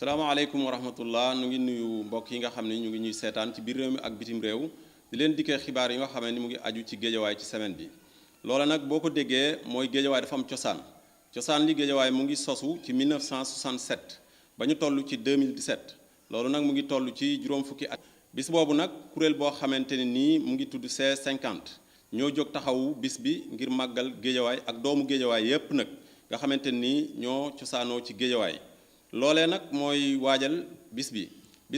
salaamaaleykum wa rahmatullah nu ngi nuyu mbokk yi nga xam ne ñu ngi ñuy seetaan ci biir réew mi ak bitim réew di leen dikkee xibaar yi nga xam ne mu ngi aju ci géejawaay ci semaine bi loola nag boo ko déggee mooy géejawaay dafa am cosaan li géejawaay mu ngi sosu ci 1967 ba ñu toll ci 2017 loolu nag mu ngi toll ci juróom fukki at bis boobu nag kuréel boo xamante ne nii mu ngi tudd C50 ñoo jóg taxawu bis bi ngir màggal géejawaay ak doomu géejawaay yépp nag nga xamante nii ñoo cosaanoo ci géejawaay loolee nag mooy waajal bis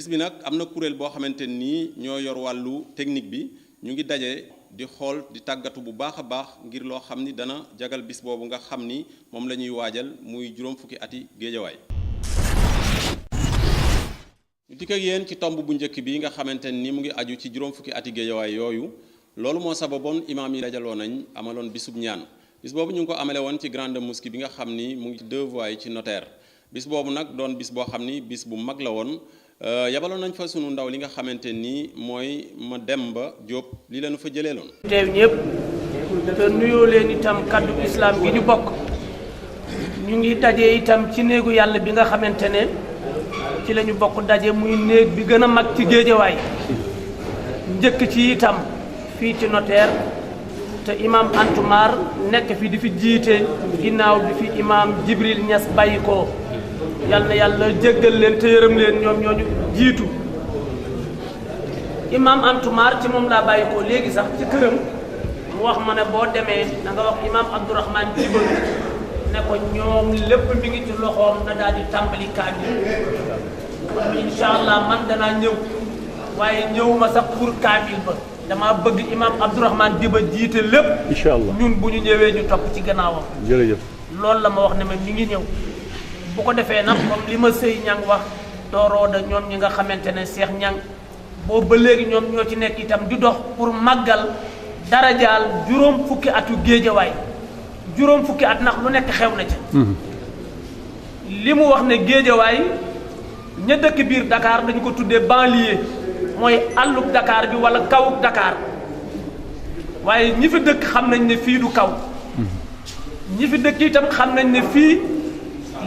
bi nag am na kuréel boo xamante nii ñoo yor wàllu technique bi ñu ngi daje di xool di tàggatu bu baax a baax ngir loo xam ni dana jagal bis boobu nga xam ni moom la ñuy waajal muy juróom fukki ati géejawaay ñu dikk ak yéen ci tomb bu njëkk bi nga xamante ni mu ngi aju ci juróom fukki ati géejawaay yooyu loolu moo sababoon imaam yi dajaloo nañ amaloon bisub ñaan bis boobu ñu ngi ko amale woon ci grande mosquée bi nga xam ni mu ngi ci deux voies yi ci notaire bis boobu nag doon bis boo xam ni bis bu mag la woon yabaloon nañ fa sunu ndaw li nga xamante ni mooy Mademba Diop li leen fa jëlee loon teew ñëpp te nuyoo leen itam kaddu islam gi ñu bokk ñu ngi daje itam ci néegu yàlla bi nga xamante ne ci la ñu bokk daje muy néeg bi gën a mag ci géejawaay njëkk ci itam fii ci notaire te imam Antumar nekk fi di fi jiite ginnaaw bi fi imam Jibril Niass bàyyi ko yal na yàlla jéggal leen te yërëm leen ñoom ñooñu jiitu imam Antumar ci moom laa bàyyi ko léegi sax ci këram mu wax ma ne boo demee na nga wax imam Abdourahmane Diba ne ko ñoom lépp mi ngi ci loxoom na daal di tàmbali kaamil kon incha allah man danaa ñëw waaye ñëwuma sax pour kaamil ba dama bëgg imam Abdourahmane Diba jiite lépp incha allah ñun bu ñu ñëwee ñu topp ci gannaawam jërëjëf loolu la ma wax ne ma mi ngi ñëw bu ko defee nag comme li ma sëy ñang wax dooroo da ñoom ñi nga xamante ne Cheikh ñang boobu ba léegi ñoom ñoo ci nekk itam di dox pour màggal darajaal juróom fukki atu géejawaay juróom fukki at ndax lu nekk xew na ca li mu wax ne géejawaay ña dëkk biir Dakar dañu ko tuddee banlieue mooy àllub Dakar bi wala kawub Dakar waaye ñi fi dëkk xam nañ ne fii du kaw ñi fi dëkk itam xam nañ ne fii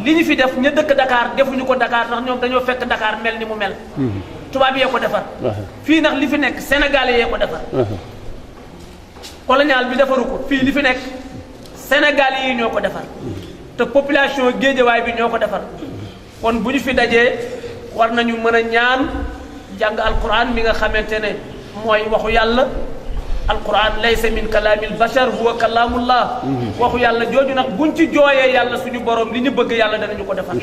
li ñu fi def ña dëkk Dakar defuñu ko Dakar ndax ñoom dañoo fekk Dakar mel ni mu mel tubaab yee ko defar fii ndax li fi nekk Sénégalais yee ko defar colonial bi defaru ko fii li fi nekk Sénégalais yi ñoo ko defar te population géejawaay bi ñoo ko defar kon bu ñu fi dajee war nañu mën a ñaan jàng alquran mi nga xamante ne mooy waxu yàlla alquran laysa min kalaamil bashar huwa kalaamullah waxu yàlla jooju nag buñ ci jooyee yàlla suñu borom li ñu bëgg yàlla danañu ko defal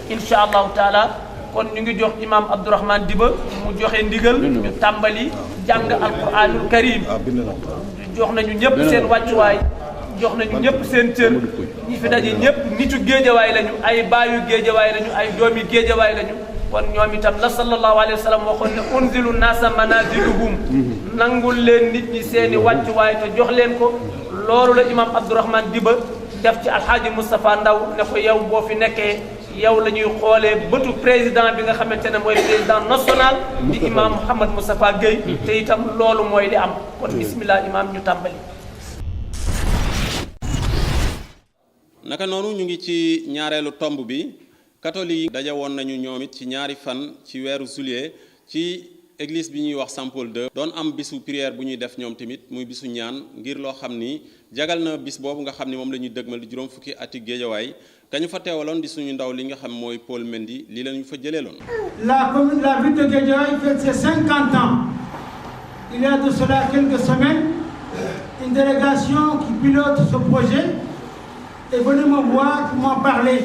insha allahu taala kon ñu ngi jox imam Abdourahmane Diba mu joxe ndigal ñu tàmbali jàng alquranul karim jox nañu ñëpp seen wàccuwaay jox nañu ñëpp seen cër ñi fi daje ñëpp nitu géejawaay lañu ay baayu géejawaay lañu ay doomi géejawaay lañu kon ñoom itam la sallallahu alayhi wa sallam waxoon ne unzilu naasa manaziluhum nangul leen nit ñi seeni wàccuwaay te jox leen ko loolu la imam Abdourahmane Diba def ci alxaaji Moustapha Ndaw ne ko yow boo fi nekkee yow la ñuy xoolee bëtu président bi nga xamante ne mooy président national di imam Mouhamed Moustapha Gueye te itam loolu mooy li am kon bismillah imam ñu tàmbali naka noonu ñu ngi ci ñaareelu tomb bi catholique yi daje woon nañu ñoom it ci ñaari fan ci weeru juillet ci église bi ñuy wax Saint Paul II doon am bisu prière bu ñuy def ñoom tamit muy bisu ñaan ngir loo xam ni jagal na bis boobu nga xam ni moom la ñuy dëgmal di juróom fukki ati géejawaay kañu fa teewaloon di suñu ndaw li nga xam mooy Paul Mendy lii la ñu fa jëleeloon. La ville de Guédiawaye fête ses 50 ans. Il y a de cela quelques semaines, une délégation qui pilote ce projet est venue me voir pour m'en parler.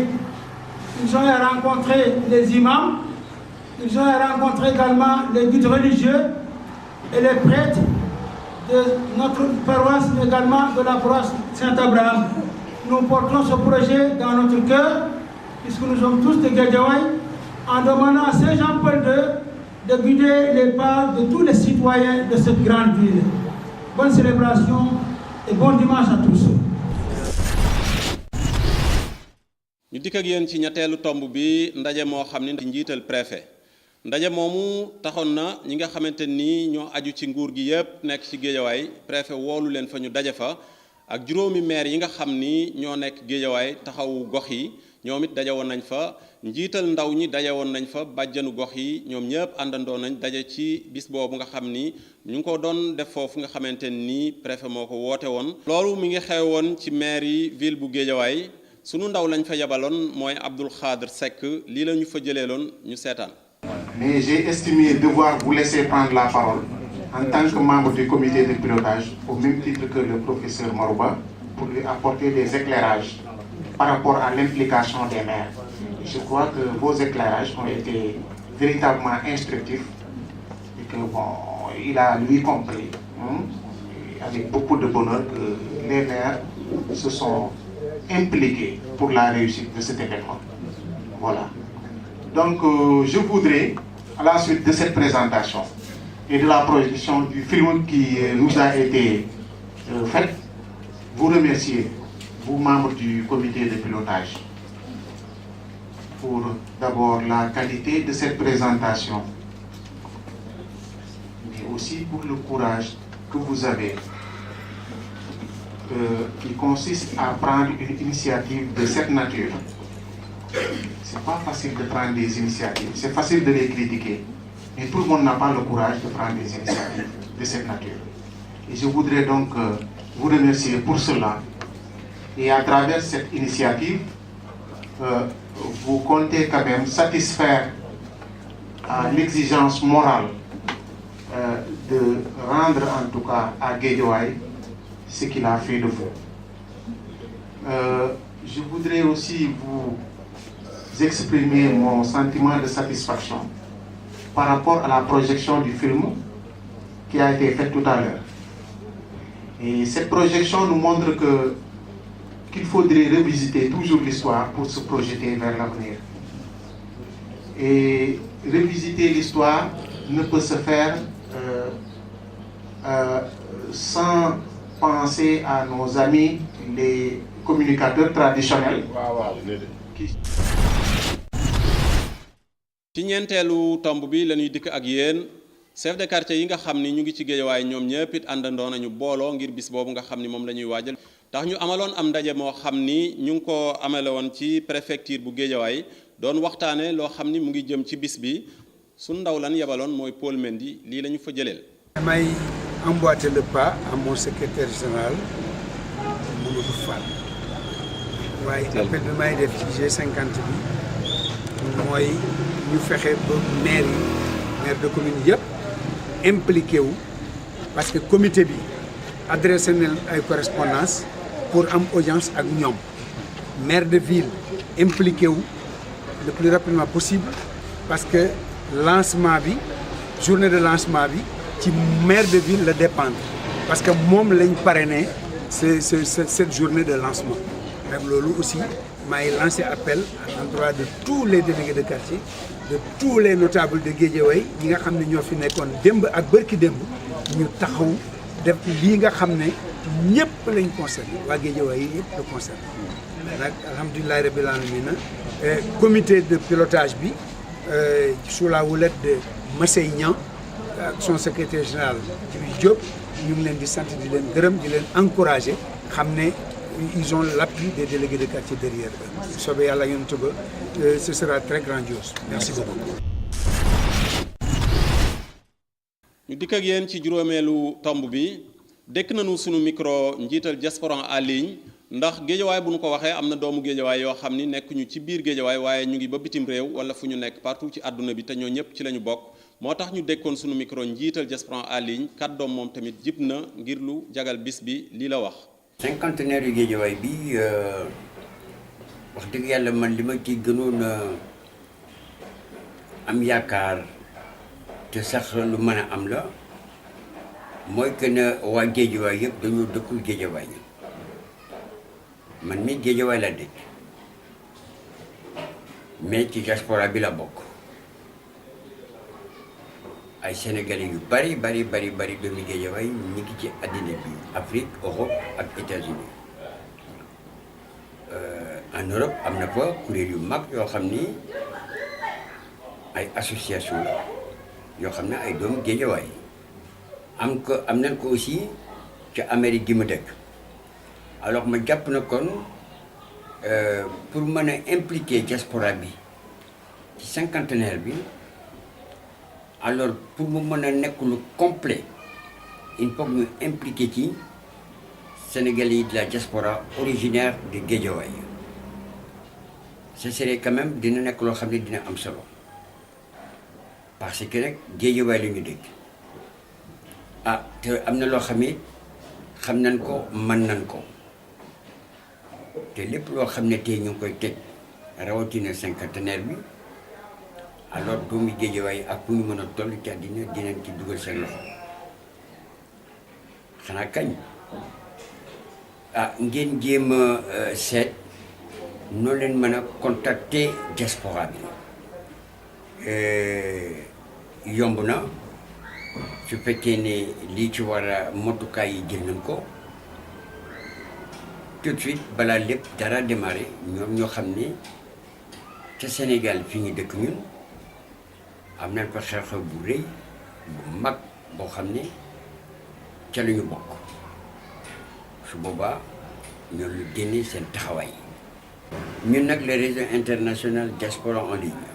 Ils ont rencontré les imams, ils ont rencontré également les guides religieux et les prêtres de notre paroisse, également de la paroisse Saint-Abraham. Nous portons ce projet dans notre cœur, puisque nous sommes tous de Guédiawaye, en demandant à Saint Jean-Paul II de guider les pas de tous les citoyens de cette grande ville. Bonne célébration et bon dimanche à tous. ñu dikk ak yéen ci ñetteelu tomb bi ndaje moo xam ni di njiital préfet ndaje moomu taxoon na ñi nga xamante ni ñoo aju ci nguur gi yëpp nekk ci géejawaay préfet woolu leen fa ñu daje fa ak juróomi maire yi nga xam ni ñoo nekk Géejawaay taxawu gox yi ñoom it daje woon nañ fa njiital ndaw ñi daje woon nañ fa bàjjanu gox yi ñoom ñëpp àndandoo nañ daje ci bis boobu nga xam ni ñu ngi ko doon def foofu nga xamante ni préfet moo ko woote woon. loolu mi ngi xew woon ci maire yi ville bu Géejawaay sunu ndaw lañ fa yebaloon mooy Abdoul Khadr Seck lii la ñu fa jëleeloon ñu seetaan. Mais j'ai estimé devoir vous laisser prendre la parole en tant que membre du comité de pilotage, au même titre que le professeur Marouba, pour lui apporter des éclairages par rapport à l'implication des maires. Je crois que vos éclairages ont été véritablement instructifs et que il a lui compris, avec beaucoup de bonheur, que les maires se sont impliqués pour la réussite de cet événement. Voilà. Donc, je voudrais, à la suite de cette présentation et de la projection du film qui nous a été fait, vous remercier, vous membres du comité de pilotage, pour d'abord la qualité de cette présentation, mais aussi pour le courage que vous avez, qui consiste à prendre une initiative de cette nature. C'est pas facile de prendre des initiatives, c'est facile de les critiquer, mais tout le monde n'a pas le courage de prendre des initiatives de cette nature. Et je voudrais donc vous remercier pour cela. Et à travers cette initiative, vous comptez quand même satisfaire à l'exigence morale de rendre en tout cas à Guédiawaye ce qu'il a fait de vous. Je voudrais aussi vous exprimer mon sentiment de satisfaction par rapport à la projection du film qui a été faite tout à l'heure. Et cette projection nous montre qu'il faudrait revisiter toujours l'histoire pour se projeter vers l'avenir. Et revisiter l'histoire ne peut se faire sans penser à nos amis, les communicateurs traditionnels. ci ñeenteelu tomb bi la ñuy dikk ak yéen chef de quartier yi nga xam ni ñu ngi ci Géejawaay ñoom ñëpp it àndandoo nañu booloo ngir bis boobu nga xam ni moom la ñuy waajal tax ñu amaloon am ndaje moo xam ni ñu ngi ko amale woon ci préfecture bu Géejawaay doon waxtaane loo xam ni mu ngi jëm ci bis bi suñ ndaw lan yebaloon mooy Paul Mendy lii la ñu fa jëleel. damay emboîter le pas à mon secrétaire général Mamadou Fall waaye appel bi may def ci G50 bi mooy ñu fexe ba maire de commune yëpp impliqué wu parce que comité bi adressé na ay correspondance pour am audience ak ñoom maire de ville impliqué wu le plus rapidement possible parce que lancement bi journée de lancement bi ci maire de ville la dépendre parce que moom lañ parrainé cette journée de lancement ak loolu aussi maay lancé appel à l'endroit de tous les délégués de quartier de tous les notables de Guédiawaye ñi nga xam ne ñoo fi nekkoon démb ak bërki démb ñu taxaw def lii nga xam ne ñëpp lañ concerné waa Guédiawaye yi yëpp la concerné mais nag alhamdulilahi rabbil alamin comité de pilotage bi sous la houlette de Massey Niang ak son secrétaire général Djibi Diop ñu ngi leen di sant di leen gërëm di leen encouragé xam ne ils ont l'appui des délégués de quartier derrière eux. soobee yàlla ngeen tuba ce sera très grandiose. merci beaucoup. ñu dikk ak yéen ci juróomeelu tomb bi dekk nañu sunu micro njiital diaspora en ligne ndax Géejawaay bu ñu ko waxee am na doomu Géejawaay yoo xam ni nekk ñu ci biir Géejawaay waaye ñu ngi ba bitim réew wala fu ñu nekk partout ci àdduna bi te ñoo ñëpp ci la ñu bokk moo tax ñu dekkoon sunu micro njiital diaspora en ligne kàddoom moom tamit jib na ngir lu jagal bis bi lii la wax. cinquantenaire yu Guédiawaye bi wax dëgg yàlla man li ma ci gënoon am yaakaar te sax lu mën a am la mooy que ne waa Guédiawaye yëpp dañoo dëkkul Guédiawaye man mi Guédiawaye la dëkk mais ci diaspora bi la bokk ay sénégalais yu bari doomi Guédiawaye ñu ngi ci àddina bi Afrique Europe ak États-Unis en Europe am na fa kuréel yu mag yoo xam ni ay association la yoo xam ne ay doomu Guédiawaye am nañ ko aussi ci Amérique gi ma dëkk alors ma jàpp na kon pour mën a impliquer diaspora bi ci cinquantenaire bi alors pour mu mën a nekk lu complet il faut que ñu impliquer ci Sénégalais yi de la diaspora originaire de Guédiawaye ce serait quand même dina nekk loo xam ne dina am solo parce que nag Guédiawaye la ñu dégg te am na loo xam ne xam nañ ko mën nañ ko te lépp loo xam ne tey ñu ngi koy teg rawatina cinquantenaire bi alors doomu Guédiawaye ak fu ñu mën a toll ci àddina dinañ ci dugal seen loxo xanaa kañ ngeen jéem a seet noo leen mën a contacter diaspora bi yomb na su fekkee ne lii ci war a motukaay yi jël nañ ko tout de suite balaa lépp dara démarré ñoom ñoo xam ne ca Sénégal fi ñu dëkk ñun am nañ fa xew-xew bu rëy bu mag boo xam ne ca la ñu bokk su boobaa ñoo lu génne seen taxawaay ñun nag le réseau international diaspora en ligne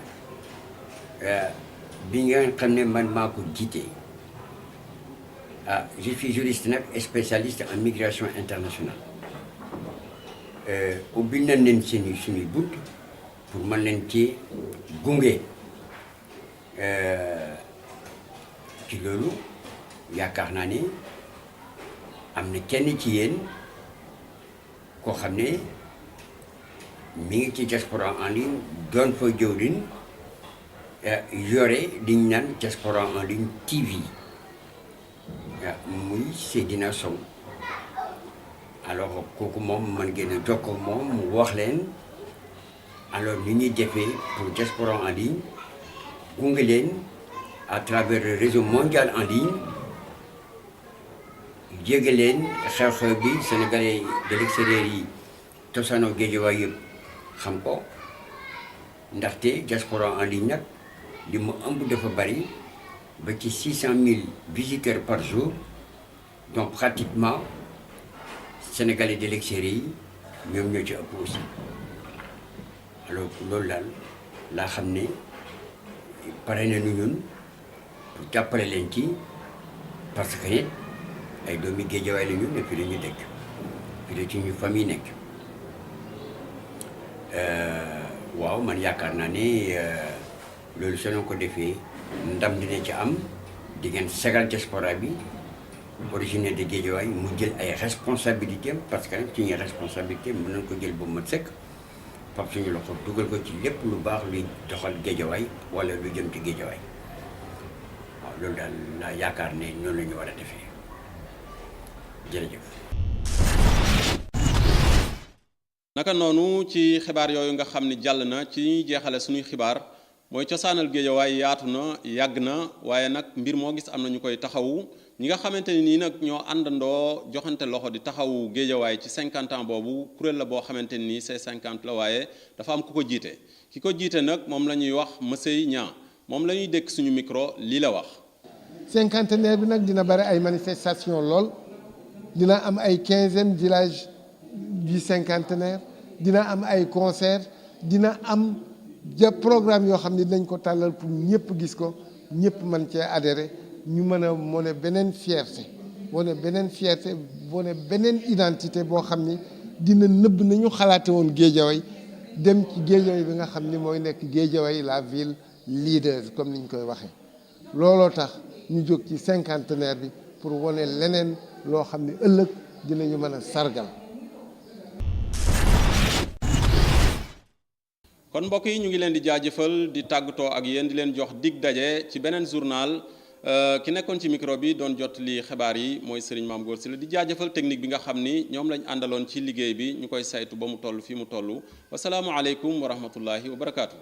bi nga xam ne man maa ko jiite je suis juriste nag spécialiste en migration internationale ubbil nañ leen suñuy bunt pour mën leen ci gunge ci loolu yaakaar naa ne am na kenn ci yéen koo xam ne mi ngi ci diaspora en ligne doon fa jëwriñ yore liñ naan diaspora en ligne TV muy Seydina Sow alors kooku moom mën ngeen a jokkoo moom mu wax leen alors ni ñuy defee pour diaspora en ligne gunge leen à travers le réseau mondial en ligne jéege leen xew-xew bi sénégalais de l'extérieur yi cosaanoo Guédiawaye yëpp xam ko ndaxte diaspora en ligne nag li mu ëmb dafa bari ba ci 600 000 visiteurs par jour donc pratiquement sénégalais de l'extérieur yi ñoom ñoo ci ëpp aussi alors loolu daal laa xam ne pare nañu ñun pour jàppale leen ci parce que it ay doomi Guédiawaye la ñu ne fi la ñu dëkk fi la ci ñu famille nekk waaw man yaakaar naa ne loolu soo ko defee ndam dina ci am di ngeen segal diaspora bi originaire de Guédiawaye mu jël ay responsabilités parce que nag suñuy responsabilité mën nañ ko jël ba mu sëkk fab suñu loxo dugal ko ci lépp lu baax luy doxal Guédiawaye wala lu jëm ci Guédiawaye waaw loolu daal laa yaakaar ne noonu la ñu war a defee jërëjëf. naka noonu ci xibaar yooyu nga xam ni jàll na ci ñuy jeexale suñuy xibaar mooy cosaanal Guédiawaye yaatu na yàgg na waaye nag mbir moo gis am na ñu koy taxawu ñi nga xamante ni nii nag ñoo àndandoo joxante loxo di taxawu Guédiawaye ci 50 ans boobu kuréel la boo xamante ni c'est 50 la waaye dafa am ku ko jiite ki ko jiite nag moom la ñuy wax Monsieur Niang moom la ñuy dékk suñu micro lii la wax. cinquantenaire bi nag dina bari ay manifestation lool dina am ay 15e village du cinquantenaire dina am ay concert dina am programme yoo xam ne dinañ ko tàllal pour ñëpp gis ko ñëpp mën cee adhérer ñu mën a wane beneen fierté wane beneen identité boo xam ni dina nëbb nañu xalaate woon Guédiawaye dem ci Guédiawaye bi nga xam ni mooy nekk Guédiawaye la ville leader comme ni ñu koy waxee looloo tax ñu jóg ci cinquantenaire bi pour wane leneen loo xam ni ëllëg dinañu mën a sargal. kon mbokk yi ñu ngi leen di jaajëfal di tàggatoo ak yéen di leen jox dig daje ci beneen journal ki nekkoon ci micro bi doon jot li xibaar yi mooy Serigne Mame Gor Sylla di jaajëfal technique bi nga xam ni ñoom lañ àndaloon ci liggéey bi ñu koy saytu ba mu toll fii mu toll wasalaamualeykum wa rahmatullahi wa barakaatu.